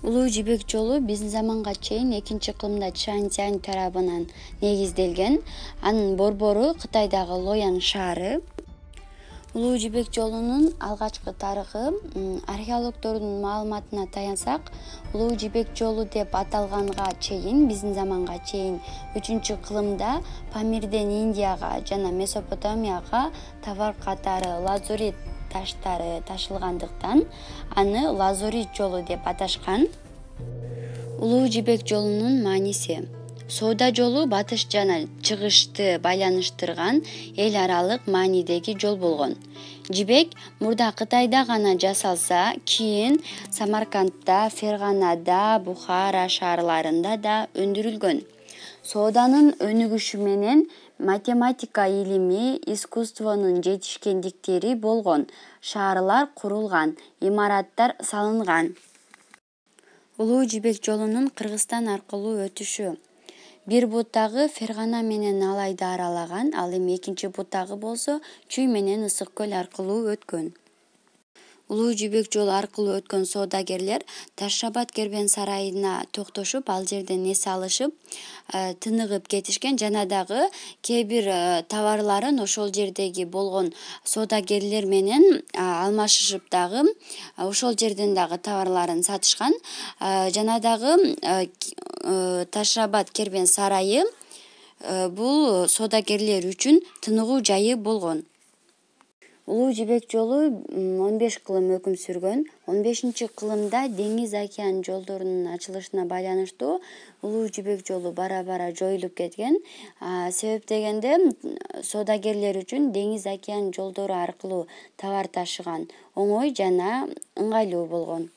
Улуу жибек жолу биздин заманга чейин экинчи ыкымда Чжанцзянь тарабынан негизделген. Анын борбору Кытайдагы Лоян шаары. Улуу жибек жолунун алгачкы тарыхы археологдордун маалыматына таянсак, Улуу жибек жолу деп аталганга чейин, биздин заманга чейин 3-кылымда Памирден Индияга жана Месопотамияга товар катары лазурит таштары ташылгандыктан аны Лазурит жолу деп аташкан. Улуу жибек жолунун мааниси: соода жолу батыш жана чыгышты байланыштырган эл аралык маанидеги жол болгон. Жибек мурда Кытайда гана жасалса, кийин Самаркандда, Ферганада, Бухара шаарларында да өндүрүлгөн. Сооданын өнүгүшү менен математика илими, искусствонун жетишкендиктери болгон, шаарлар курулган, имараттар салынган. Улуу жибек жолунун Кыргызстан аркылуу өтүшү: бир бутагы Фергана менен Алайды аралаган, ал эми экинчи бутагы болсо Чүй менен Ысык көл аркылуу өткөн. Улуу жибек жолу аркылуу өткөн соодагерлер Таш-Шабат кербен сарайына токтошуп, ал жерден эс алышып, тыныгып кетишкен жана дагы кээ бир товарларын ошол жердеги болгон соодагерлер менен алмашышып дагы ошол жерден дагы товарларын сатышкан. Жана дагы Таш-Шабат кербен сарайы бул соодагерлер үчүн тыныгуу жайы болгон. Улуу жибек жолу 15 кылым өкүм сүргөн. 15-кылымда деңиз океан жолдорунун ачылышына байланыштуу улуу жибек жолу бара-бара жоюлуп кеткен. Себеп дегенде соодагерлер үчүн деңиз океан жолдору аркылуу товар ташыган оңой жана ыңгайлуу болгон.